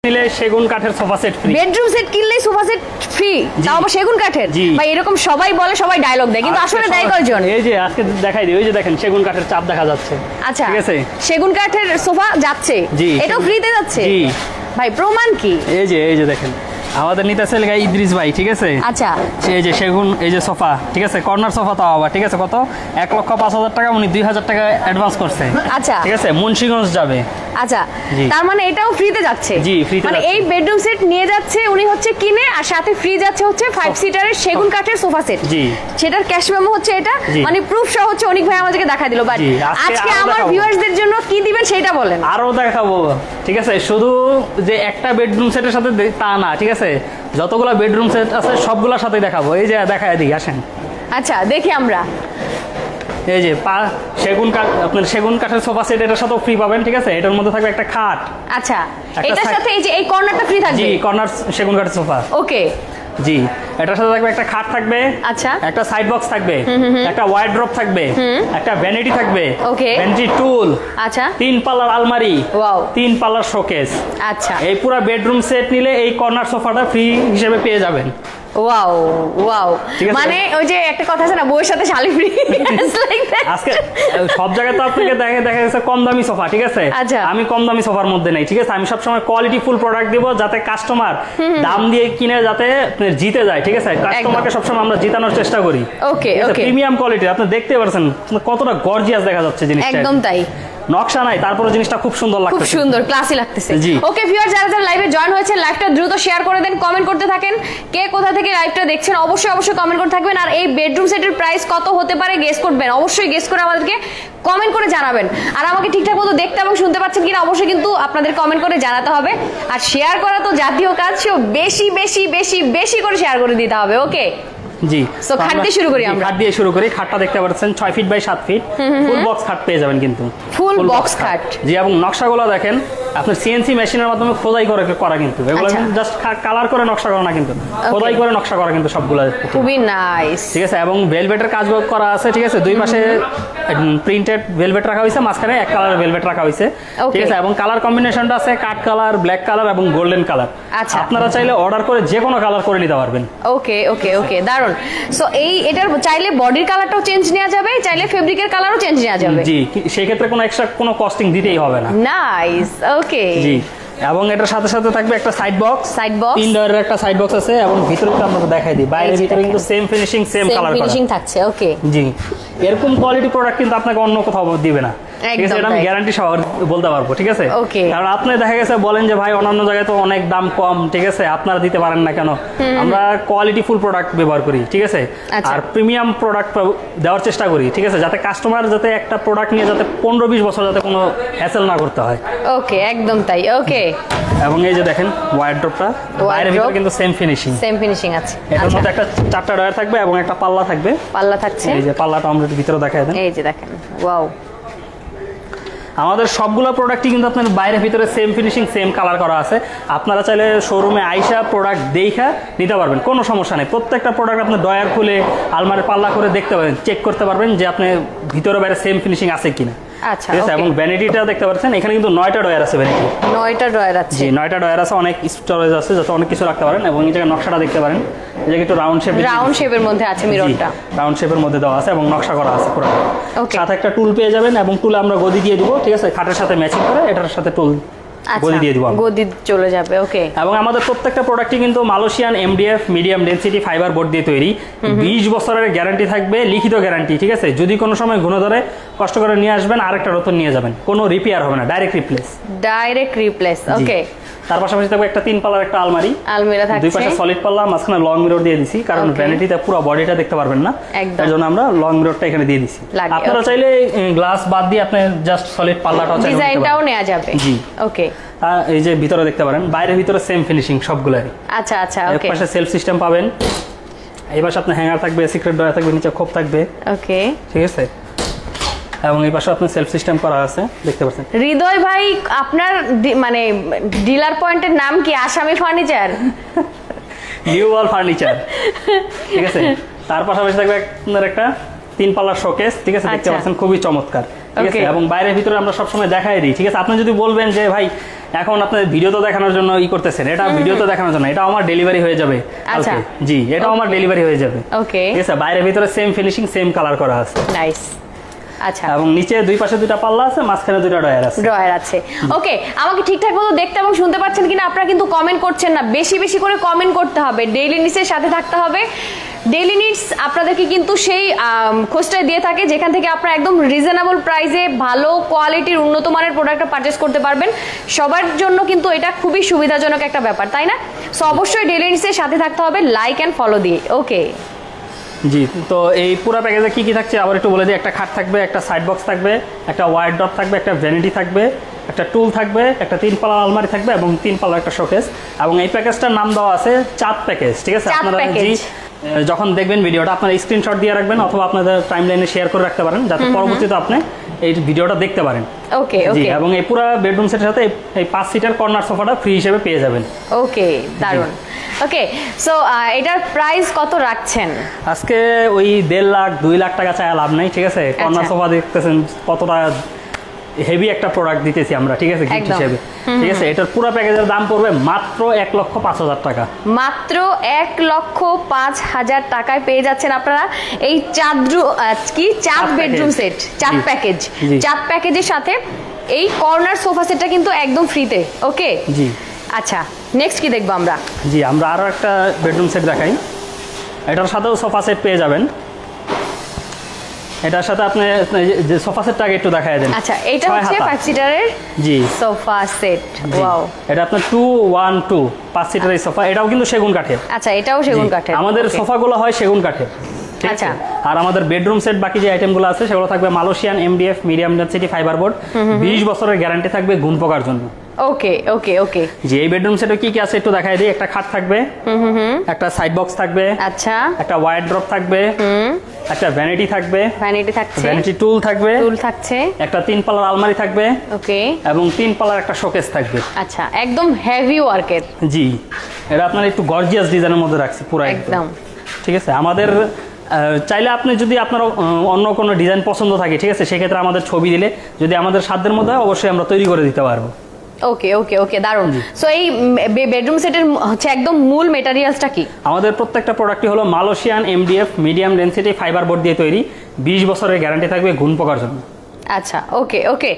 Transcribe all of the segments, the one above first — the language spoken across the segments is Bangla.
নিলে সেগুন কাঠের sofa set free. Bedroom set কিনলেই সোফা সেট ফ্রি, তাও আবার সেগুন কাঠের। ভাই এরকম সবাই বলে, সবাই ডায়লগ দেয়, কিন্তু আসলে দেয় কয়জন? এই যে আজকে দেখাই দিই, ওই যে দেখেন সেগুন কাঠের চাপ দেখা যাচ্ছে। আচ্ছা, ঠিক আছে, সেগুন কাঠের সোফা যাচ্ছে, এটাও ফ্রিতে যাচ্ছে। জি ভাই প্রমাণ কি? এই যে দেখেন আমাদের নিতেছে লেগা ইদ্রিস ভাই, ঠিক আছে। আচ্ছা, এই যে সেগুন, এই যে সোফা, ঠিক আছে, কর্নার সোফা তাও আবার, ঠিক আছে, কত 1,05,000 টাকা, উনি 2,000 টাকা অ্যাডভান্স করছে। আচ্ছা, ঠিক আছে, মুন্সিগঞ্জ যাবে। আচ্ছা, তার মানে এটাও ফ্রিতে যাচ্ছে। জি, ফ্রিতে মানে এই বেডরুম সেট নিয়ে যাচ্ছে উনি হচ্ছে কিনে, আর সাথে ফ্রি যাচ্ছে হচ্ছে 5 সিটারের সেগুন কাঠের সোফা সেট। জি, সেটার ক্যাশ মেমো হচ্ছে এটা, মানে প্রুফ সহ হচ্ছে অনেক ভাই আমাদেরকে দেখা দিল। বাট আজকে আমার ভিউয়ার্সদের জন্য কি দিবেন সেটা বলেন। আরো দেখাবো, ঠিক আছে, শুধু যে একটা বেডরুম সেটের সাথে তা না, ঠিক আছে, যতগুলো বেডরুম সেট আছে সবগুলোর সাথে দেখাবো। এই যে দেখায় দিই, আসেন। আচ্ছা, দেখি আমরা। এই যে সেগুন কাঠ, আপনার সেগুন কাঠের সোফা সেট এটার সাথেও ফ্রি পাবেন, ঠিক আছে। এটার মধ্যে থাকবে একটা খাট। আচ্ছা, এটার সাথে এই যে এই কর্নারটা ফ্রি থাকবে। জি, কর্নার সেগুন কাঠের সোফা। ওকে, জি, এটার সাথে থাকবে একটা খাট থাকবে। আচ্ছা, একটা সাইড বক্স থাকবে, একটা ওয়ার্ড্রপ থাকবে, একটা ভ্যানিটি থাকবে, ওকে, ভ্যানিটি টুল, আচ্ছা, 3 পাল্লার আলমারি, ওয়াও, 3 পাল্লার শোকেস। আচ্ছা, এই পুরো বেডরুম সেট নিলে এই কর্নার সোফাটা ফ্রি হিসেবে পেয়ে যাবেন। ওয়াও ওয়াও, মানে ওই যে একটা কথা আছে না, বউয়ের সাথে শালি ফ্রি। আজকে সব জায়গায় তো আপনাকে দেখা যাচ্ছে কম দামি সোফা, ঠিক আছে। আমি কম দামি সোফার মধ্যে নেই, ঠিক আছে। আমি সবসময় কোয়ালিটি ফুল প্রোডাক্ট দিব, যাতে কাস্টমার দাম দিয়ে কিনে যাতে জিতে যায়, ঠিক আছে। কাস্টমারকে সবসময় আমরা জিতানোর চেষ্টা করি। ওকে ওকে, প্রিমিয়াম কোয়ালিটি। আপনি দেখতে পাচ্ছেন কতটা গর্জিয়াস দেখা যাচ্ছে জিনিসটা। একদম তাই, নকশা নাই, তারপরে জিনিসটা খুব সুন্দর লাগছে, খুব সুন্দর ক্লাসি লাগতেছে। ওকে ভিউয়ার, যারা যারা লাইভে জয়েন হয়েছে, লাইভটা দ্রুত শেয়ার করে দেন, কমেন্ট করতে থাকেন, কে কোথা থেকে লাইভটা দেখছেন অবশ্যই অবশ্যই কমেন্ট করতে থাকবেন। আর এই বেডরুম সেটের প্রাইস কত হতে পারে গেস করবেন, অবশ্যই গেস করে আমাদেরকে কমেন্ট করে জানাবেন। আর আমাকে ঠিকঠাক মতো দেখতে এবং শুনতে পাচ্ছেন কিনা অবশ্যই কিন্তু আপনাদের কমেন্ট করে জানাতে হবে। আর শেয়ার করা তো জাতীয় কাজ, সেও বেশি বেশি বেশি বেশি করে শেয়ার করে দিতে হবে। ওকে জি, সো খাট দিয়ে শুরু করি আমরা। খাট দিয়ে শুরু করি। খাটটা দেখতে পাচ্ছেন 6 feet by 7 feet, full box খাট পেয়ে যাবেন, কিন্তু ফুল বক্স খাট। জি, এবং নকশাগুলো দেখেন আপনার সিএনসি মেশিনের মাধ্যমে খোদাই করে করা, কিন্তু এগুলো জাস্ট কালার করে নকশা করা না, কিন্তু খোদাই করে নকশা করা, কিন্তু সবগুলো খুবই নাইস, ঠিক আছে। এবং ভেলভেটের কাজ করা আছে, ঠিক আছে। দুই পাশে প্রিন্টেড ভেলভেট রাখা হয়েছে, মাঝখানে এক কালারের ভেলভেট রাখা হয়েছে, ঠিক আছে। এবং কালার কম্বিনেশনটা আছে কাঠ কালার, ব্ল্যাক কালার এবং গোল্ডেন কালার। আচ্ছা, আপনারা চাইলে অর্ডার করে যে কোনো কালার করে নিতে পারবেন। ওকে ওকে ওকে, দারুন। সো এটার চাইলে বডির কালারটাও চেঞ্জ নেওয়া যাবে, চাইলে ফেব্রিকের কালারও চেঞ্জ নেওয়া যাবে। জি, সেই ক্ষেত্রে কোনো এক্সট্রা কোনো কস্টিং দিতেই হবে না। নাইস, ওকে। জি, এবং এটার সাথে সাথে থাকবে একটা সাইড বক্স, 3 ডয়ারের একটা সাইড বক্স আছে, এবং ভিতরে আপনাদের দেখাই দিই, বাইরের ভিতরে কিন্তু সেম ফিনিশিং, সেম কালার করা ফিনিশিং থাকছে। ওকে, জি, এরকম কোয়ালিটি প্রোডাক্ট কিন্তু আপনাকে অন্য কোথাও দিবে না, ঠিক আছে। এটা আমি গ্যারান্টি সহ বলতে পারবো, ঠিক আছে। কারণ আপনি দেখা গেছে বলেন যে ভাই অন্যান্য জায়গায় তো অনেক দাম কম, ঠিক আছে, আপনারা দিতে পারেন না কেন? আমরা কোয়ালিটি ফুল প্রোডাক্ট ব্যবহার করি, ঠিক আছে, আর প্রিমিয়াম প্রোডাক্ট দেওয়ার চেষ্টা করি, ঠিক আছে, যাতে কাস্টমার যাতে একটা প্রোডাক্ট নিয়ে যাতে 15-20 বছর যাতে কোনো হ্যাসেল না করতে হয়। ওকে, একদম তাই। ওকে, এবং এই যে দেখেন ওয়ার্ড্রপটা, বাইরের ভিতরে কিন্তু সেম ফিনিশিং আছে। এটার মধ্যে একটা 4টা ডয়ার থাকবে এবং একটা পাল্লা থাকবে, পাল্লা থাকছে। এই যে পাল্লাটা আমরা ভিতরে দেখাই দেন, এই যে দেখেন, ওয়াও। আমাদের সবগুলো প্রোডাক্টই কিন্তু আপনার বাইরে ভিতরে সেম ফিনিশিং, সেম কালার করা আছে। আপনারা চাইলে শোরুমে আইসা প্রোডাক্ট দেখা নিতে পারবেন, কোনো সমস্যা নেই। প্রত্যেকটা প্রোডাক্ট আপনি ডয়ার খুলে আলমারির পাল্লা করে দেখতে পারবেন, চেক করতে পারবেন যে আপনি ভিতরে বাইরে সেম ফিনিশিং আছে কিনা। আচ্ছা, ঠিক আছে। এবং ভ্যানিটিটা দেখতে পাচ্ছেন, এখানে কিন্তু 9টা ডয়ার আছে, ভ্যানিটি 9টা ডয়ার আছে। জি, 9টা ডয়ার আছে, অনেক স্টোরেজ আছে, যাতে অনেক কিছু রাখতে পারেন। এবং এই জায়গায় নকশাটা দেখতে পারেন, এই জায়গায় একটু রাউন্ড শেপের মধ্যে আছে, মিররটা রাউন্ড শেপের মধ্যে দেওয়া আছে এবং নকশা করা আছে পুরো। সাথে একটা টুল পেয়ে যাবেন, এবং টুলে আমরা গদি দিয়ে দিব, ঠিক আছে, খাটের সাথে ম্যাচিং করে এটার সাথে টুল গদি দিয়ে দিব, গদি চলে যাবে। ওকে, এবং আমাদের প্রত্যেকটা প্রোডাক্টই কিন্তু Malaysian MDF medium density fibre board দিয়ে তৈরি। 20 বছরের গ্যারান্টি থাকবে, লিখিত গ্যারান্টি, ঠিক আছে। যদি কোনো সময় গুণ ধরে কষ্ট করে নিয়ে আসবেন, আরেকটা নতুন নিয়ে যাবেন, কোনো রিপেয়ার হবে না, ডাইরেক্ট রিপ্লেস। ওকে, তার পাশাপাশি থাকবে একটা 3 পাল্লার একটা আলমারি থাকছে, দুই পাশে সলিড পাল্লা, মাঝখানে লং মিরর দিয়ে দিছি, কারণ ভ্যানিটিতে পুরো বডিটা দেখতে পারবেন না, এর জন্য আমরা লং মিররটা এখানে দিয়ে দিছি। আপনারা চাইলে গ্লাস বাদ দিয়ে আপনি জাস্ট সলিড পাল্লাটাও চাইলে ডিজাইনটাও নেওয়া যাবে। জি, ওকে। এই যে ভিতরে দেখতে পারেন, বাইরের ভিতরে সেম ফিনিশিং সবগুলাই। আচ্ছা আচ্ছা, ওকে। এর পাশে সেলফ সিস্টেম পাবেন, এই পাশে আপনার হ্যাঙ্গার থাকবে, সিক্রেট ডয়ার থাকবে, নিচে খোপ থাকবে। ওকে, ঠিক আছে। এবং এই পাশে আপনার সেলফ সিস্টেম করা আছে, দেখতে পাচ্ছেন। হৃদয় ভাই, আপনার মানে ডিলার পয়েন্টের নাম কি? আসামি ফার্নিচার, নিউ ওয়াল ফার্নিচার, ঠিক আছে। তার পাশাপাশি থাকবে আপনার একটা 3 পাল্লার শোকেস, ঠিক আছে, দেখতে পাচ্ছেন, খুবই চমৎকার, ঠিক আছে। এবং বাইরের ভিতরে আমরা সবসময় দেখাই দিই, ঠিক আছে। আপনি যদি বলবেন যে ভাই এখন আপনাদের ভিডিও তো দেখানোর জন্য করতেছেন, এটা ভিডিও তো দেখানোর জন্য, এটা আমার ডেলিভারি হয়ে যাবে কালকে। জি, এটা আমার ডেলিভারি হয়ে যাবে। ওকে, ঠিক আছে, বাইরে ভিতরে সেম ফিনিশিং সেম কালার করা আছে। নাইস। আচ্ছা, এবং নিচে দুই পাশে দুইটা পাল্লা আছে, মাঝখানে দুইটা ড্রয়ার আছে। ওকে, আমাকে ঠিকঠাক মতো দেখতে এবং শুনতে পাচ্ছেন কিনা আপনারা কিন্তু কমেন্ট করছেন না, বেশি বেশি করে কমেন্ট করতে হবে। ডেইলি নিডসের সাথে থাকতে হবে। ডেইলি নিডস আপনাদেরকে কিন্তু সেই খোঁজটায় দিয়ে থাকে যেখান থেকে আপনারা একদম রিজনেবল প্রাইসে ভালো কোয়ালিটির উন্নত মানের প্রোডাক্টটা পারচেস করতে পারবেন। সবার জন্য কিন্তু এটা খুবই সুবিধাজনক একটা ব্যাপার, তাই না? সো অবশ্যই ডেইলি নিডসের সাথে থাকতে হবে লাইক অ্যান্ড ফলো দিয়ে। ওকে জি, তো এই পুরো প্যাকেজে কি কি থাকছে আবার একটু বলে দিই। একটা খাট থাকবে, একটা সাইড বক্স থাকবে, একটা ওয়ার্ড্রপ থাকবে, একটা ভ্যানিটি থাকবে, একটা টুল থাকবে, একটা 3 পাল্লা আলমারি থাকবে এবং 3 পাল্লা একটা শোকেস। এবং এই প্যাকেজটার নাম দেওয়া আছে চাঁদ প্যাকেজ। ঠিক আছে, আপনারা জি যখন দেখবেন ভিডিওটা আপনারা স্ক্রিনশট দিয়ে রাখবেন অথবা আপনাদের টাইমলাইনে শেয়ার করে রাখতে পারেন যাতে পরবর্তীতে আপনি এই ভিডিওটা দেখতে পারেন। ওকে জি, এবং এই পুরো বেডরুম সেটের সাথে এই 5 সিটার কর্নার সোফাটা ফ্রি হিসেবে পেয়ে যাবেন। ওকে, দারুণ। ওকে, সো এটার প্রাইস কত রাখছেন? আজকে ওই 1.5 লাখ 2 লাখ টাকা চাই লাভ নাই। ঠিক আছে, কর্নার সোফা দেখতেছেন কতটা হেভি একটা প্রোডাক্ট দিতেছি আমরা। ঠিক আছে, গিফট হিসেবে। ঠিক আছে, এটার পুরো প্যাকেজের দাম পড়বে মাত্র 1,05,000 টাকা। মাত্র 1,05,000 টাকায় পেয়ে যাচ্ছেন আপনারা এই চাঁদ বেডরুম সেট, চাঁদ প্যাকেজ। চাঁদ প্যাকেজের সাথে এই কর্নার সোফা সেটটা কিন্তু একদম ফ্রিতে। ওকে জি, আচ্ছা, নেক্সট কি দেখবো আমরা? জি, আমরা আরো একটা বেডরুম সেট দেখাই। এটার সাথেও সোফা সেট পেয়ে যাবেন। এটার সাথে আপনি যে সোফা সেটটা আগে একটু দেখায় দেন। আচ্ছা, এটা হচ্ছে 5 সিটারের জি সোফা সেট। ওয়াও, এটা আপনার 212 5 সিটারের সোফা। এটাও কিন্তু সেগুন কাঠের। আচ্ছা, এটাও সেগুন কাঠের। আমাদের সোফাগুলো হয় সেগুন কাঠের। আচ্ছা, আর আমাদের বেডরুম সেট বাকি যে আইটেমগুলো আছে সেগুলো থাকবে Malaysian MDF medium density fibre board. 20 বছরের গ্যারান্টি থাকবে গুণ পোকার জন্য। ওকে ওকে ওকে, জি, এই বেডরুম সেটে কি কি আছে একটু দেখাই দিই। একটা খাট থাকবে, একটা সাইড বক্স থাকবে, আচ্ছা, একটা ওয়ার্ড্রপ থাকবে, একটা ভ্যানিটি থাকবে, ভ্যানিটি টুল থাকবে, থাকছে, একটা 3 পাল্লার আলমারি থাকবে, ওকে, এবং 3 পাল্লার একটা শোকেস থাকবে। আচ্ছা, একদম হেভি ওয়ার্কের। জি, এটা আপনার একটু গর্জিয়াস ডিজাইনের মধ্যে রাখছি পুরো একদম। ঠিক আছে, আমাদের চাইলে আপনি যদি আপনার অন্য কোনো ডিজাইন পছন্দ থাকে, ঠিক আছে, সেক্ষেত্রে আমাদের ছবি দিলে যদি আমাদের সাধ্যের মধ্যে হয় অবশ্যই আমরা তৈরি করে দিতে পারবো। ওকে ওকে ওকে, দারুণ। সো এই বেডরুম সেটের হচ্ছে একদম মূল ম্যাটেরিয়ালসটা কি? আমাদের প্রত্যেকটা প্রোডাক্টই হলো Malaysian MDF medium density fibre board দিয়ে তৈরি। 20 বছরের গ্যারান্টি থাকবে গুণ পোকার জন্য। আচ্ছা, ওকে ওকে।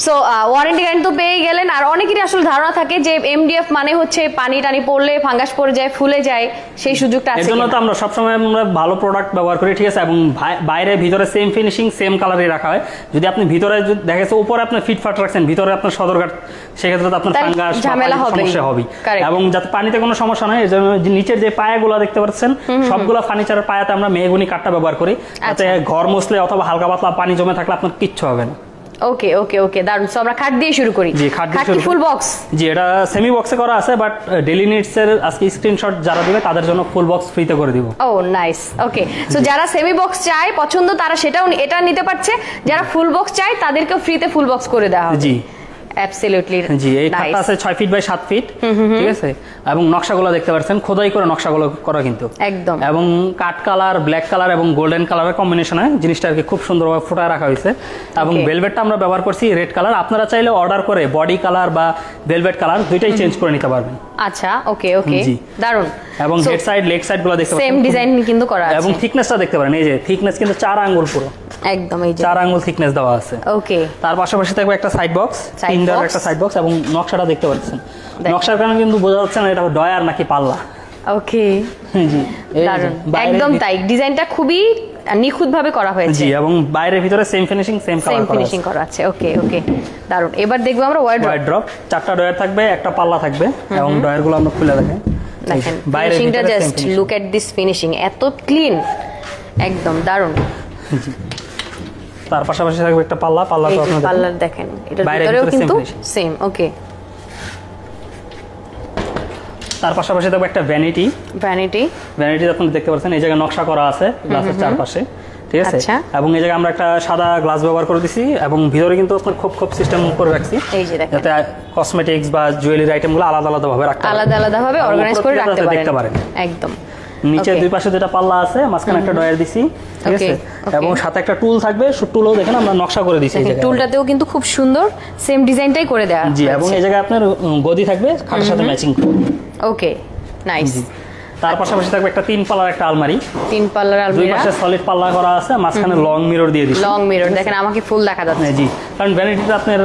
সো ওয়ারেন্টি গ্যারান্টি তো পেয়ে গেলেন। আর অনেকেরই আসলে ধারণা থাকে যে MDF মানে হচ্ছে পানি টানি পড়লে ফাঙ্গাস পড়ে যায়, ফুলে যায়, সেই সুযোগটা আছে। এজন্য তো আমরা সবসময় ভালো প্রোডাক্ট ব্যবহার করি। ঠিক আছে, এবং বাইরে ভিতরে সেম ফিনিশিং সেম কালারই রাখা হয়। যদি আপনি ভিতরে দেখা যাচ্ছে উপরে আপনার ফিটফাট রাখছেন, ভিতরে আপনার সদরঘাট, সেক্ষেত্রে তো আপনার ফাঙ্গাস সমস্যা হবে। এবং যাতে পানিতে কোনো সমস্যা নয় এজন্য নিচের যে পায়াগুলো দেখতে পাচ্ছেন সবগুলো ফার্নিচারের পায়াতে আমরা মেহগনি কাঠটা ব্যবহার করি, যাতে ঘর মুছলে অথবা হালকা পাতলা পানি জমে থাকলে আপনার কিচ্ছু হবে না। ওকে ওকে ওকে, দারুণ। সো আমরা খাট দিয়ে শুরু করি। জি, খাট দিয়ে ফুল বক্স। জি, এটা সেমি বক্সে করা আছে, বাট ডেইলি নিডস এর আজকে স্ক্রিনশট যারা দিবে তাদের জন্য ফুল বক্স ফ্রিতে করে দিব। ও নাইস। ওকে, সো যারা সেমি বক্স চায় পছন্দ তারা সেটাও এটা নিতে পারছে, যারা ফুল বক্স চায় তাদেরকেও ফ্রিতে ফুল বক্স করে দেওয়া হবে। জি অ্যাবসলিউটলি। জি, এই খাটটা আছে 6 ফিট বাই 7 ফিট। ঠিক আছে, এবং নকশাগুলো দেখতে পাচ্ছেন খোদাই করে নকশাগুলো করা কিন্তু একদম, এবং কাঠ কালার, ব্ল্যাক কালার এবং গোল্ডেন কালারের কম্বিনেশনে জিনিসটাকে খুব সুন্দরভাবে ফুটায় রাখা হয়েছে। এবং ভেলভেটটা আমরা ব্যবহার করছি রেড কালার। আপনারা চাইলে অর্ডার করে বডি কালার বা ভেলভেট কালার দুইটাই চেঞ্জ করে নিতে পারবেন। আচ্ছা, ওকে ওকে, দারুণ। এবং হেড সাইড লেগ সাইড গুলো দেখতে পাচ্ছেন সেম ডিজাইন কিন্তু করা আছে। এবং থিকনেসটা দেখতে পারেন, এই যে থিকনেস কিন্তু 4 আঙ্গুল পুরো একদম, এই যে 4 আঙ্গুল থিকনেস দেওয়া আছে। ওকে, তার পাশাপাশি থাকবে একটা সাইড বক্স, তিনটার একটা সাইড বক্স, এবং নকশাটা দেখতে পাচ্ছেন। নকশার কারণে কিন্তু বোঝা যাচ্ছে না এটা ডয়ার নাকি পাল্লা। ওকে, জি, দারুণ, একদম তাই। ডিজাইনটা খুবই নিখুঁতভাবে করা হয়েছে। জি, এবং বাইরে ভিতরে সেম ফিনিশিং সেম করা আছে। ওকে ওকে, দারুণ। এবার দেখবো আমরা ওয়ার্ড্রপ। 4টা ডয়ার থাকবে, একটা পাল্লা থাকবে, এবং ডয়ারগুলো আমরা খুলে দেখাই। দেখেন ফিনিশিংটা, just look at this finishing, এত ক্লিন, একদম দারুণ। জি, তার পাশাপাশি থাকবে একটা পাল্লা। পাল্লাটা আপনারা পাল্লার দেখেন, এটার ভিতরেও কিন্তু সেম। ওকে, তার পাশাপাশি থাকবে একটা ভ্যানিটি আপনি দেখতে পাচ্ছেন এই জায়গায় নকশা করা আছে গ্লাসের চারপাশে। ঠিক আছে, এবং এই জায়গায় আমরা একটা সাদা গ্লাস ব্যবহার করে দিছি, এবং ভিতরে কিন্তু আপনার খোপ সিস্টেম করে রাখছি, যাতে কসমেটিক্স বা জুয়েলারি আইটেমগুলো আলাদা ভাবে রাখতে পারেন, আলাদা ভাবে অর্গানাইজ করে রাখতে পারেন একদম। নিচে দুই পাশে দুটো পাল্লা আছে, মাঝখানে একটা ডয়ার দিছি, ঠিক আছে, এবং সাথে একটা টুল থাকবে। টুলও দেখেন আমরা নকশা করে দিছি এই জায়গায়। টুলটাতেও কিন্তু খুব সুন্দর সেম ডিজাইনটাই করে দেয়া। জি, এবং এই জায়গায় আপনার গদি থাকবে খাটের সাথে ম্যাচিং। ওকে, নাইস। তার পাশাপাশি থাকবে একটা 3 পাল্লার একটা আলমারি। 3 পাল্লার আলমারি, দুই পাশে সলিড পাল্লা করা আছে, মাঝখানে লং মিরর দিয়ে দিছি। লং মিরর দেখেন, আমাকে ফুল দেখা যাচ্ছে। জি, কারণ ভ্যানিটিটা আপনার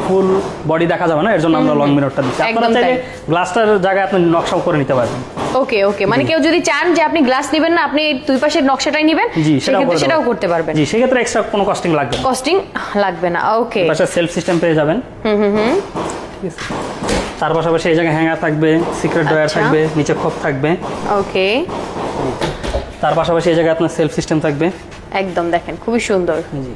ফুল বডি দেখা যাবে না, এর জন্য আমরা লং মিররটা দিচ্ছি। আপনারা চাইলে গ্লাসটার জায়গায় আপনি নকশাও করে নিতে পারবেন। ওকে ওকে, মানে কেউ যদি চান যে আপনি গ্লাস নেবেন না, আপনি দুই পাশের নকশাটাই নেবেন, সেটাও করতে পারবেন। জি, সেক্ষেত্রে এক্সট্রা কোনো কস্টিং লাগবে না। কস্টিং লাগবে না। ওকে, পাশে সেলফ সিস্টেম পেয়ে যাবেন। ঠিক আছে, তার পাশাপাশি এই জায়গায় হ্যাঙ্গার থাকবে, সিক্রেট ড্রয়ার থাকবে, নিচে খোপ থাকবে। ওকে, তার পাশাপাশি এই জায়গায় আপনার সেলফ সিস্টেম থাকবে। একদম দেখেন খুবই সুন্দর। জি,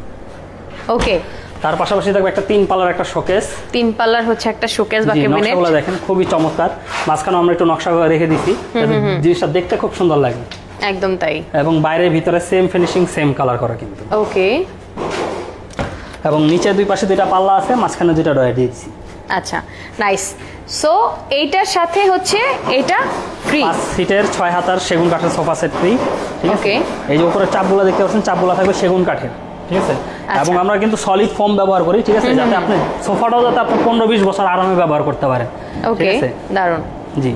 ওকে। তার পাশাপাশি থাকবে একটা 3 পাল্লার একটা শোকেস। 3 পাল্লার হচ্ছে একটা শোকেস বা ক্যাবিনেট। নকশাগুলো দেখেন খুবই চমৎকার। মাঝখানে আমরা একটু নকশা রেখে দিছি, জিনিসটা দেখতে খুব সুন্দর লাগে। একদম তাই। এবং বাইরে ভিতরে সেম ফিনিশিং, সেম কালার করা কিন্তু। ওকে। এবং নিচে দুই পাশে দুইটা পাল্লা আছে, মাঝখানে দুইটা ডয়ার দিয়েছি। আচ্ছা, নাইস। সো এইটার সাথে হচ্ছে এটা ফ্রি। 5 সিটের 6 হাতার সেগুন কাঠের সোফা সেট ফ্রি। ঠিক আছে, ওকে। এই যে উপরে চাপগুলো দেখতে পাচ্ছেন, চাপগুলো থাকবে সেগুন কাঠের। ঠিক আছে, এবং আমরা কিন্তু সলিড ফোম ব্যবহার করি। ঠিক আছে, যাতে আপনি সোফাটাও যাতে আপনি 15-20 বছর আরামে ব্যবহার করতে পারেন। ওকে, দারুন। জি,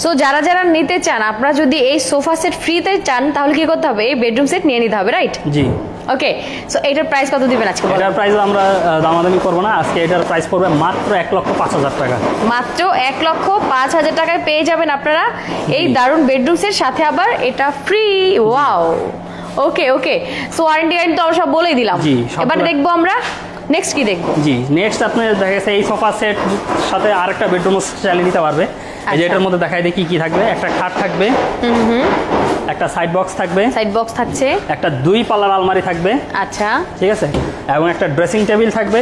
সো যারা যারা নিতে চান, আপনারা যদি এই সোফা সেট ফ্রিতে চান, তাহলে কি করতে হবে? এই বেডরুম সেট নিয়ে নিতে হবে, রাইট? জি। ওকে, সো এটার প্রাইস কত দিবেন আজকে? এটার প্রাইস আমরা দামাদামি করব না আজকে। এটার প্রাইস পড়বে মাত্র 1,05,000 টাকা। মাত্র 1,05,000 টাকায় পেয়ে যাবেন আপনারা এই দারুন বেডরুম সেট, সাথে আবার এটা ফ্রি। ওয়াও, ওকে ওকে। সো ওয়ারেন্টি তো আমরা সব বলেই দিলাম। এবার দেখবো আমরা নেক্সট কি দেখবো। জি, নেক্সট আপনি দেখা গেছে এই সোফা সেট সাথে আরেকটা বেডরুম চালিয়ে নিতে পারবে। এই যে এটার মধ্যে দেখাই দিই কি কি থাকবে। একটা খাট থাকবে, একটা সাইড বক্স থাকবে, সাইড বক্স থাকছে, একটা 2 পাল্লার আলমারি থাকবে। আচ্ছা, ঠিক আছে, এবং একটা ড্রেসিং টেবিল থাকবে,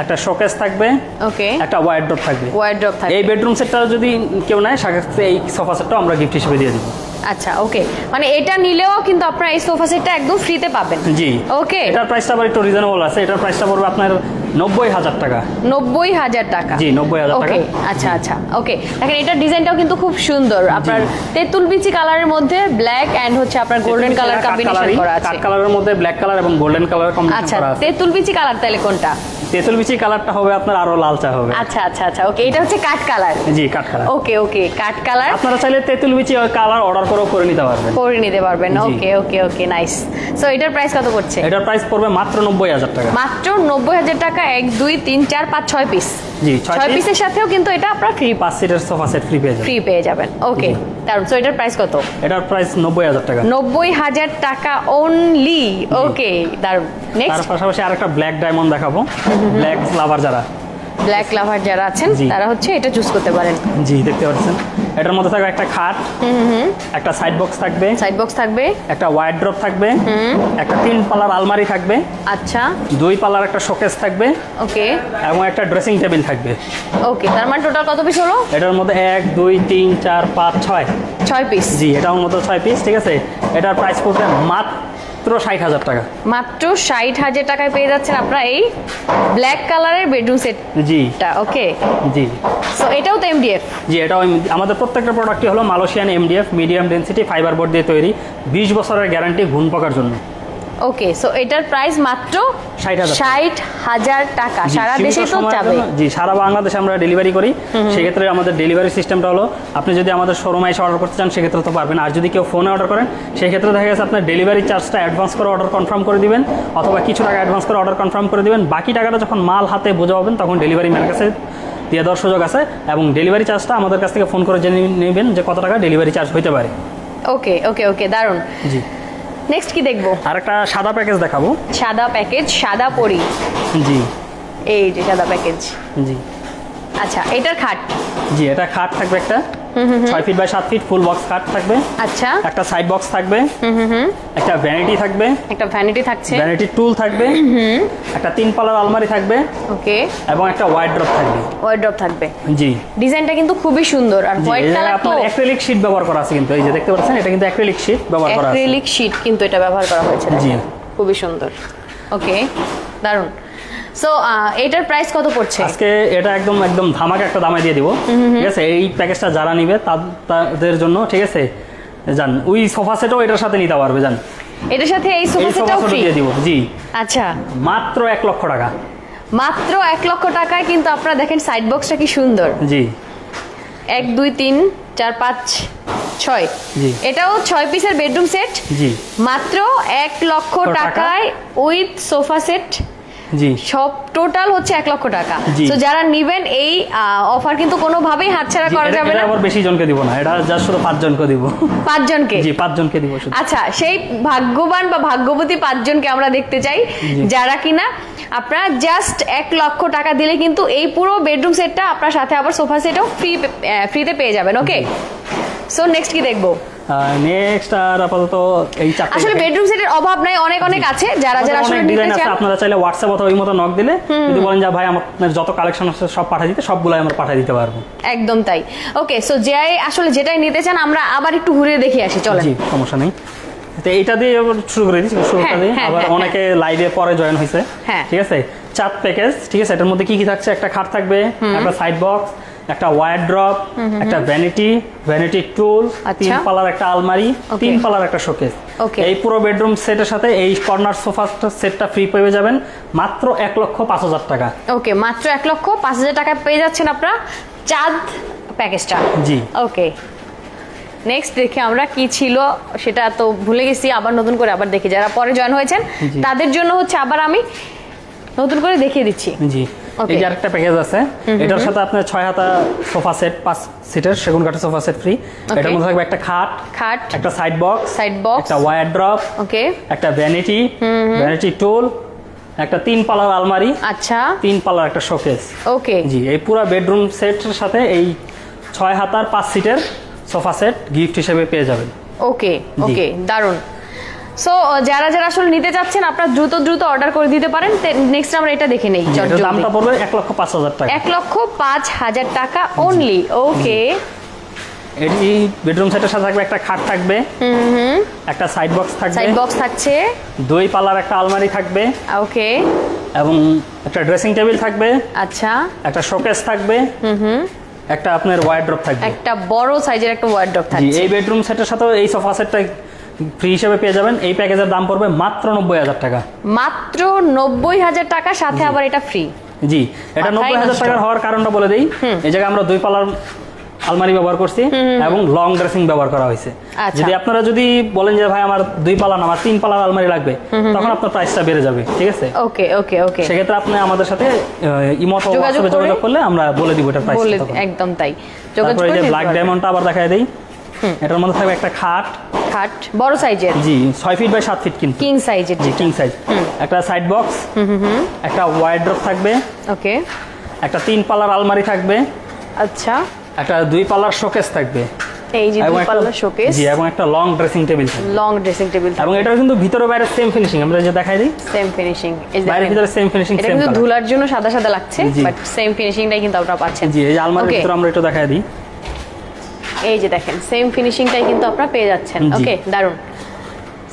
একটা শোকেস থাকবে, ওকে, একটা ওয়ার্ডরোব থাকবে। ওয়ার্ডরোব থাকবে। এই বেডরুম সেটটা যদি কেউ নেয়, সেক্ষেত্রে এই সোফা সেটটা আমরা গিফট হিসেবে দিয়ে দিব। আচ্ছা, ওকে, মানে এটা নিলেও কিন্তু আপনারা এই সোফা সেটটা একদম ফ্রিতে পাবেন। জি, ওকে। এটার প্রাইসটা আবার একটু রিজনেবল আছে। এটার প্রাইসটা পড়বে আপনার 90,000 টাকা। 90,000 টাকা? জি, 90,000 টাকা। আচ্ছা আচ্ছা, ওকে। দেখেন এটার ডিজাইনটাও কিন্তু খুব সুন্দর। আপনার তেঁতুল বিচি কালারের মধ্যে ব্ল্যাক এন্ড হচ্ছে আপনার গোল্ডেন কালার কম্বিনেশন করা আছে। কাট কালারের মধ্যে ব্ল্যাক কালার এবং গোল্ডেন কালার কম্বিনেশন করা আছে। আচ্ছা, তেঁতুল বিচি কালার তাহলে কোনটা? তেঁতুল বিচি কালারটা হবে আপনার আরো লালচা হবে। আচ্ছা আচ্ছা আচ্ছা, ওকে। এটা হচ্ছে কাট কালার? জি, কাট কালার। ওকে ওকে, কাট কালার। আপনারা চাইলে তেঁতুল বিচি কালার অর্ডার করে নিতে পারবেন। করে নিতে পারবেন। ওকে ওকে ওকে, নাইস। সো এটার প্রাইস কত পড়ছে? এটার প্রাইস পড়বে মাত্র 90,000 টাকা। মাত্র 90,000 টাকা। 1 2 3 4 5 6 পিস। জি, 6 পিসের সাথেও কিন্তু এটা আপনারা ফ্রি 5 সিটের সোফা সেট ফ্রি পেয়ে যাবেন। ফ্রি পেয়ে যাবেন। ওকে, তারপর সো এটার প্রাইস কত? এটার প্রাইস 90,000 টাকা। 90,000 টাকা অনলি। ওকে, দারুন। নেক্সট, তার পাশাপাশি আরেকটা ব্ল্যাক ডায়মন্ড দেখাবো। ব্ল্যাক লাভার যারা আছেন, তারা হচ্ছে এটা চুজ করতে পারেন। জি, দেখতে পাচ্ছেন এটার মধ্যে থাকবে একটা খাট, একটা সাইড বক্স থাকবে, একটা ওয়ার্ডরোব থাকবে, একটা 3 পাল্লার আলমারি থাকবে। আচ্ছা, 2 পাল্লার একটা শোকেস থাকবে। ওকে, এবং একটা ড্রেসিং টেবিল থাকবে। ওকে, তার মানে টোটাল কত পিস হলো? এটার মধ্যে 1 2 3 4 5 6 পিস। জি, এটার মধ্যে 6 পিস। ঠিক আছে, এটার প্রাইস পড়বে মাত্র 60,000 টাকা। মাত্র 60,000 টাকায় পেয়ে যাচ্ছেন আপনারা এই ব্ল্যাক কালারের বেডরুম সেট। জি, ওকে। জি, সো এটাও তো এমডিএফ? জি, এটাও আমাদের প্রত্যেকটা প্রোডাক্টই হলো Malaysian MDF medium density fibre board দিয়ে তৈরি, 20 বছরের গ্যারান্টি ঘুণ পোকার জন্য। ওকে, সো এটার প্রাইস মাত্র 60,000 টাকা। সারা দেশে তো যাবে? জি, সারা বাংলাদেশে আমরা ডেলিভারি করি। সেক্ষেত্রে আমাদের ডেলিভারি সিস্টেমটা হলো, আপনি যদি আমাদের শোরুমে এসে অর্ডার করতে চান সেক্ষেত্রে তো পারবেন। আর যদি কেউ ফোনে অর্ডার করেন সেক্ষেত্রে দেখা গেছে আপনার ডেলিভারি চার্জটা অ্যাডভান্স করে অর্ডার কনফার্ম করে দিবেন, অথবা কিছু টাকা অ্যাডভান্স করে অর্ডার কনফার্ম করে দিবেন। বাকি টাকাটা যখন মাল হাতে বোঝাবেন তখন ডেলিভারি ম্যানের কাছে দিয়ে দেওয়ার সুযোগ আছে, এবং ডেলিভারি চার্জটা আমাদের কাছ থেকে ফোন করে জেনে নেবেন যে কত টাকা ডেলিভারি চার্জ হতে পারে। ওকে ওকে ওকে, দারুন। জি, নেক্সট কি দেখবো? আরেকটা সাদা প্যাকেজ দেখাবো। সাদা প্যাকেজ, সাদা পরি। জি, এই যে সাদা প্যাকেজ। জি, আচ্ছা, এটার খাট? জি, এটা খাট থাকবে একটা 6 feet by 7 feet full box খাট থাকবে। আচ্ছা, একটা সাইড বক্স থাকবে, একটা ভ্যানিটি থাকবে, একটা ভ্যানিটি থাকছে, ভ্যানিটি টুল থাকবে, একটা 3 পাল্লার আলমারি থাকবে। ওকে, এবং একটা ওয়ার্ডরোব থাকবে। জি, ডিজাইনটা কিন্তু খুবই সুন্দর। আর হোয়াইট কালার তো অ্যাক্রিলিক শীট ব্যবহার করা আছে কিন্তু, এই যে দেখতে পাচ্ছেন এটা কিন্তু অ্যাক্রিলিক শীট ব্যবহার করা আছে। অ্যাক্রিলিক শীট কিন্তু এটা ব্যবহার করা হয়েছে। জি, খুবই সুন্দর। ওকে, দারুন। সো এটার প্রাইস কত পড়ছে আজকে? এটা একদম ধামাকা একটা দামে দিয়ে দিব। ঠিক আছে, এই প্যাকেজটা যারা নিবে তাদের জন্য, ঠিক আছে, জান ওই সোফা সেটও এটার সাথে নিতে পারবে জান এটার সাথে এই সোফা সেটটাও ফ্রি দিয়ে দিব জি আচ্ছা মাত্র 1 লক্ষ টাকা মাত্র 1 লক্ষ টাকায় কিন্তু আপনারা দেখেন সাইড বক্সটা কি সুন্দর জি 1 2 3 4 5 6 জি এটাও 6 পিসের বেডরুম সেট জি মাত্র 1 লক্ষ টাকায় উইথ সোফা সেট জি সব টোটাল হচ্ছে 1 লক্ষ টাকা সো যারা নেবেন এই অফার কিন্তু কোনোভাবেই হাতছাড়া করা যাবে না এটা আবার বেশি জনকে দিব না এটা জাস্ট শুধু 5 জনকে দিব 5 জনকে জি 5 জনকে দিব শুধু আচ্ছা সেই ভাগ্যবান বা ভাগ্যবতী 5 জনকে আমরা দেখতে চাই যারা কিনা আপনারা জাস্ট 1 লক্ষ টাকা দিলে কিন্তু এই পুরো বেডরুম সেটটা আপনার সাথে আবার সোফা সেটও ফ্রিতে পেয়ে যাবেন ওকে সো নেক্সট কি দেখবো নেক্সট আর আপাতত এই চারটি আসলে বেডরুম সেটের অভাব নাই অনেক আছে যারা আসলে নিতে চান আপনারা চাইলে WhatsApp অথবা ওই মতো নক দিলে যদি বলেন যে ভাই আপনার যত কালেকশন আছে সব পাঠিয়ে দিতে সবগুলাই আমরা পাঠিয়ে দিতে পারবো একদম তাই ওকে সো আসলে যেটাই নিতে চান আমরা আবার একটু ঘুরে দেখে আসি চলেন জি সমস্যা নেই তো এইটা দিয়ে শুরু করে দিচ্ছি শুরুটা দিয়ে আবার অনেকে লাইভে পরে জয়েন হয়েছে ঠিক আছে 4 প্যাকেজ ঠিক আছে এটার মধ্যে কি কি থাকছে একটা খাট থাকবে একটা সাইড বক্স একটা ওয়ারড্রপ একটা ভ্যানিটি টুল 3 পাল্লার একটা আলমারি 3 পাল্লার একটা শোকেস এই পুরো বেডরুম সেটের সাথে এই কর্নার সোফা সেটটা ফ্রি পেয়ে যাবেন মাত্র 1,05,000 টাকা ওকে মাত্র 1,05,000 টাকা পেয়ে যাচ্ছেন আপনারা চাঁদ প্যাকেজটা জি ওকে নেক্সট দেখি আমরা কি ছিল সেটা তো ভুলে গেছি আবার নতুন করে আবার দেখি যারা পরে জয়েন হয়েছেন তাদের জন্য হচ্ছে আবার আমি নতুন করে দেখিয়ে দিচ্ছি জি এই যে আরেকটা প্যাকেজ আছে এটার সাথে আপনার 6 হাতা সোফা সেট 5 সিটের সেগুন কাঠের সোফা সেট ফ্রি এটার মধ্যে থাকবে একটা খাট একটা সাইড বক্স একটা ওয়ারড্রপ ওকে একটা ভ্যানিটি টুল একটা 3 পাল্লার আলমারি আচ্ছা 3 পাল্লার একটা শোকেস ওকে জি এই পুরো বেডরুম সেটের সাথে এই 6 হাতার 5 সিটের সোফা সেট গিফট হিসেবে পেয়ে যাবেন ওকে ওকে দারুন সো যারা আসলে নিতে যাচ্ছেন আপনারা দ্রুত অর্ডার করে দিতে পারেন নেক্সট আমরা এটা দেখে নেই দামটা পড়বে 1,05,000 টাকা 1,05,000 টাকা অনলি ওকে এই বেডরুম সেটের সাথে থাকবে একটা খাট থাকবে একটা সাইড বক্স থাকছে 2 পাল্লার একটা আলমারি থাকবে ওকে এবং একটা ড্রেসিং টেবিল থাকবে আচ্ছা একটা শোকেস থাকবে একটা আপনার ওয়ারড্রপ থাকবে একটা বড় সাইজের একটা ওয়ারড্রপ থাকবে এই বেডরুম সেটের সাথে এই সোফা সেটটা ফ্রি হিসেবে পেয়ে যাবেন এই প্যাকেজের দাম পড়বে মাত্র 90,000 টাকা মাত্র 90,000 টাকা সাথে আবার এটা ফ্রি জি এটা 90,000 টাকার হওয়ার কারণটা বলে দেই এই জায়গায় আমরা 2 পাল্লার আলমারি ব্যবহার করছি এবং লং ড্রেসিং ব্যবহার করা হয়েছে যদি আপনারা যদি বলেন যে ভাই আমার 2 পাল্লা না আমার 3 পাল্লার আলমারি লাগবে তখন আপনার প্রাইসটা বেড়ে যাবে ঠিক আছে ওকে সেক্ষেত্রে আপনি আমাদের সাথে ইমো অথবা হোয়াটসঅ্যাপে যোগাযোগ করলে আমরা বলে দিব এটার প্রাইস একদম তাই যোগাযোগ করে যে ব্ল্যাক ডায়মন্ডটা আবার দেখায় দেই এটার মধ্যে থাকবে একটা খাট বড় সাইজের জি 6 ফিট বাই 7 ফিট কিন্তু কিং সাইজের জি কিং সাইজ একটা সাইড বক্স একটা ওয়ারড্রপ থাকবে ওকে একটা 3 পাল্লার আলমারি থাকবে আচ্ছা একটা 2 পাল্লার শোকেস থাকবে এই যে 2 পাল্লার শোকেস জি এবং একটা লং ড্রেসিং টেবিল এবং এটা কিন্তু ভিতরে বাইরে সেম ফিনিশিং আমরা যে দেখাই দিই সেম ফিনিশিং বাইরে ভিতরে সেম ফিনিশিং এটা কিন্তু ধুলার জন্য সাদা লাগছে বাট সেম ফিনিশিংটাই কিন্তু আপনারা পাচ্ছেন জি এই যে আলমারির ভিতরে আমরা একটু দেখাই দিই এই যে দেখেন সেম ফিনিশিংটাই কিন্তু আপনারা পেয়ে যাচ্ছেন ওকে দারুন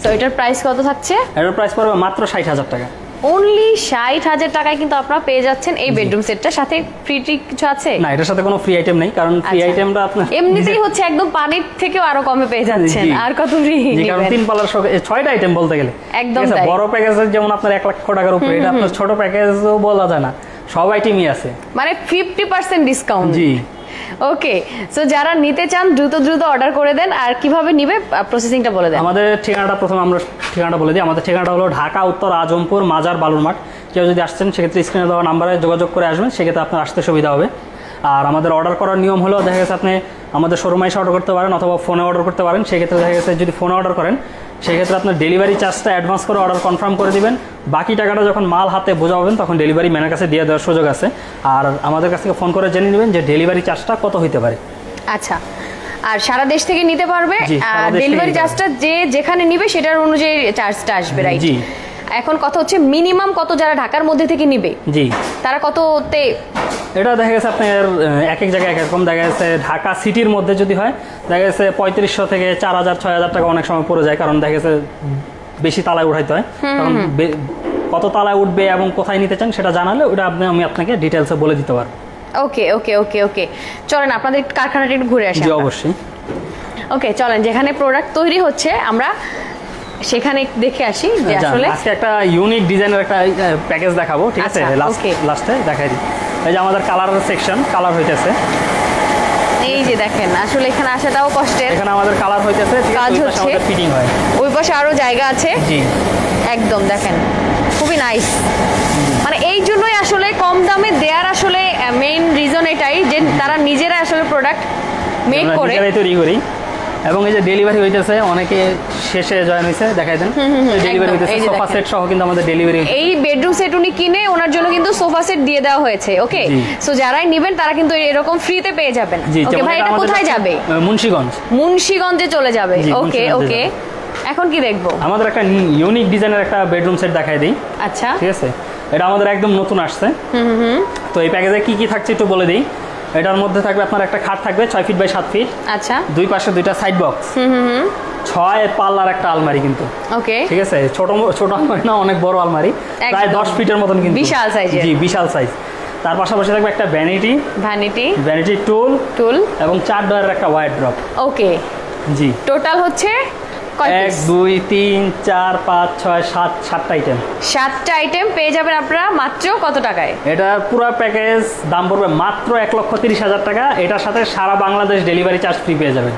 সো এটার প্রাইস কত থাকছে এটার প্রাইস পড়বে মাত্র 60,000 টাকা অনলি 60,000 টাকায় কিন্তু আপনারা পেয়ে যাচ্ছেন এই বেডরুম সেটটা সাথে ফ্রি কিছু আছে না এটার সাথে কোনো ফ্রি আইটেম নেই কারণ ফ্রি আইটেমটা আপনার এমনিতেই হচ্ছে একদম পানির থেকেও আরো কমে পেয়ে যাচ্ছেন আর কত ফ্রি কারণ 3 পাল্লার 6টা আইটেম বলতে গেলে একদম বড় প্যাকেজের যেমন আপনার 1 লক্ষ টাকার উপরে এটা আপনার ছোট প্যাকেজও বলা যায় না সব আইটেমই আছে মানে 50% ডিসকাউন্ট জি ওকে সো যারা নিতে চান দ্রুত অর্ডার করে দেন আর কিভাবে নিবে প্রসেসিংটা বলে দেন আমাদের ঠিকানাটা প্রথমে আমরা ঠিকানাটা বলে দিই আমাদের ঠিকানাটা হলো ঢাকা উত্তর আজমপুর মাজার বালুরমাঠ কেউ যদি আসছেন সেক্ষেত্রে স্ক্রিনে দেওয়া নাম্বারে যোগাযোগ করে আসবেন সেক্ষেত্রে আপনার আসতে সুবিধা হবে আর আমাদের অর্ডার করার নিয়ম হলো দেখা গেছে আপনি আমাদের শোরুমে এসে অর্ডার করতে পারেন অথবা ফোনে অর্ডার করতে পারেন সেক্ষেত্রে দেখা গেছে যদি ফোনে অর্ডার করেন সেক্ষেত্রে আপনার ডেলিভারি চার্জটা অ্যাডভান্স করে অর্ডার কনফার্ম করে দিবেন বাকি টাকাটা যখন মাল হাতে বোঝাবেন তখন ডেলিভারি ম্যানের কাছে দিয়ে দেওয়ার সুযোগ আছে আর আমাদের কাছ থেকে ফোন করে জেনে নেবেন যে ডেলিভারি চার্জটা কত হতে পারে আচ্ছা আর সারা দেশ থেকে নিতে পারবে ডেলিভারি চার্জটা যে যেখানে নিবে সেটার অনুযায়ী চার্জটা আসবে রাইট জি এখন কথা হচ্ছে মিনিমাম কত যারা ঢাকার মধ্যে থেকে নিবে জি তারা কততে এটা দেখা গেছে আপনার এক এক জায়গায় এক রকম দেখা গেছে ঢাকা সিটির মধ্যে যদি হয় দেখা গেছে 3500 থেকে 4000 6000 টাকা অনেক সময় পড়ে যায় কারণ দেখা গেছে বেশি তালায় উঠাইতে হয় কারণ কত তালায় উঠবে এবং কোথায় নিতে চান সেটা জানালে ওটা আমি আপনাকে ডিটেলসে বলে দিতে পারবো ওকে চলেন আপনাদের কারখানাটা একটু ঘুরে আসি জি অবশ্যই ওকে চলেন যেখানে প্রোডাক্ট তৈরি হচ্ছে আমরা সেখানে দেখে আসি যে আসলে আজকে একটা ইউনিক ডিজাইনের একটা প্যাকেজ দেখাবো, ঠিক আছে? লাস্টে দেখাই দিই। এই যে আমাদের কালার সেকশন, কালার হইতেছে এই যে দেখেন, আসলে এখানে আসাটাও কষ্টের। এখানে আমাদের কালার হইতেছে, কাজ হচ্ছে, আমাদের ফিটিং হয়। ওই পাশে আরো জায়গা আছে। জি একদম দেখেন খুবই নাইস। মানে এই জন্যই আসলে কম দামে দেয়ার আসলে মেইন রিজন এটাই যে তারা নিজেরা আসলে প্রোডাক্ট মেক করে তৈরি করি। এবং এই যে ডেলিভারি হইতেছে, অনেকে শেষে জয়েন হইছে, দেখাই দেন ডেলিভারি হইতেছে, সোফা সেট সহ কিন্তু আমাদের ডেলিভারি। এই বেডরুম সেট উনি কিনে ওনার জন্য কিন্তু সোফা সেট দিয়ে দেওয়া হয়েছে। ওকে, সো যারাই নেবেন তারা কিন্তু এরকম ফ্রিতে পেয়ে যাবেন। ওকে ভাই, এটা কোথায় যাবে? মুন্সিগঞ্জে চলে যাবে। ওকে ওকে, এখন কি দেখবো? আমাদের একটা ইউনিক ডিজাইনের একটা বেডরুম সেট দেখাই দিই। আচ্ছা ঠিক আছে, এটা আমাদের একদম নতুন আসছে। তো এই প্যাকেজে কি কি থাকছে একটু বলে দিই। এটার মধ্যে থাকবে আপনার একটা খাট থাকবে 6 ফিট বাই 7 ফিট। আচ্ছা, দুই পাশে দুইটা সাইড বক্স, 6 পাল্লার একটা আলমারি কিন্তু। ওকে, ঠিক আছে, ছোট ছোট আলমারি না, অনেক বড় আলমারি, প্রায় 10 ফিটের মতন কিন্তু, বিশাল সাইজ। জি বিশাল সাইজ। তার পাশাপাশি থাকবে একটা ভ্যানিটি টুল এবং 4 ডয়ারের একটা ওয়ার্ড্রপ। ওকে জি, টোটাল হচ্ছে 1 2 3 4 5 6 7 7টা আইটেম। 7টা আইটেম পেয়ে যাবেন আপনারা মাত্র কত টাকায়? এটা পুরো প্যাকেজ দাম পড়বে মাত্র 1,30,000 টাকা। এটার সাথে সারা বাংলাদেশ ডেলিভারি চার্জ ফ্রি পেয়ে যাবেন।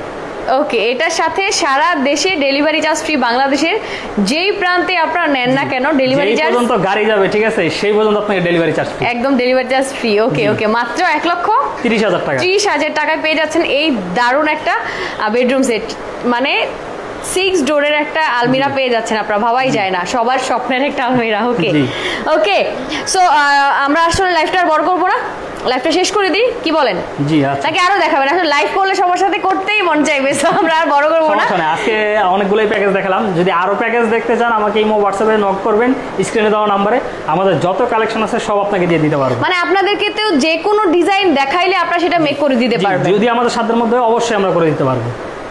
ওকে, এটার সাথে সারা দেশে ডেলিভারি চার্জ ফ্রি। বাংলাদেশের যেই প্রান্তে আপনারা নেন না কেন ডেলিভারি চার্জ পর্যন্ত গাড়ি যাবে, ঠিক আছে, সেই পর্যন্ত আপনাকে ডেলিভারি চার্জ ফ্রি, একদম ডেলিভারি চার্জ ফ্রি। ওকে ওকে, মাত্র 1,30,000 টাকা, 30,000 টাকায় পেয়ে যাচ্ছেন এই দারুণ একটা বেডরুম সেট। মানে 6 ডোরের একটা আলমিরা পেয়ে যাচ্ছেন আপনারা, ভাবাই যায় না, সবার স্বপ্নের একটা আলমিরা। ওকে ওকে, সো আমরা আসলে লাইভটা আর বড় করবো না, লাইভটা শেষ করে দিই, কি বলেন? জি আচ্ছা, নাকি আরো দেখাবেন? আসলে লাইভ করলে সবার সাথে করতেই মন চাইবে, সো আমরা আর বড় করবো না। আজকে অনেকগুলোই প্যাকেজ দেখালাম, যদি আরো প্যাকেজ দেখতে চান আমাকে ইমো হোয়াটসঅ্যাপে নক করবেন, স্ক্রিনে দেওয়া নম্বরে আমাদের যত কালেকশন আছে সব আপনাকে দিয়ে দিতে পারবো। মানে আপনাদেরকে তো যে কোনো ডিজাইন দেখাইলে আপনারা সেটা মেক করে দিতে পারবেন, যদি আমাদের সাধ্যের মধ্যে, অবশ্যই আমরা করে দিতে পারবো।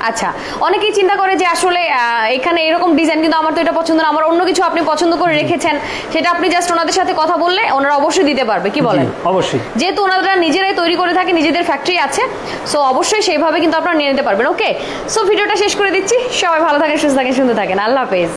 আচ্ছা, অনেকেই চিন্তা করে যে আসলে এখানে এরকম ডিজাইন, কিন্তু আমার তো এটা পছন্দ না, আমার অন্য কিছু আপনি পছন্দ করে রেখেছেন, সেটা আপনি জাস্ট ওনাদের সাথে কথা বললে ওনারা অবশ্যই দিতে পারবে, কি বলেন? অবশ্যই, যেহেতু ওনারা নিজেরাই তৈরি করে থাকে, নিজেদের ফ্যাক্টরি আছে, সো অবশ্যই সেইভাবে কিন্তু আপনারা নিয়ে নিতে পারবেন। ওকে, সো ভিডিওটা শেষ করে দিচ্ছি, সবাই ভালো থাকেন, সুস্থ থাকেন, সুন্দর থাকেন, আল্লাহ হাফেজ।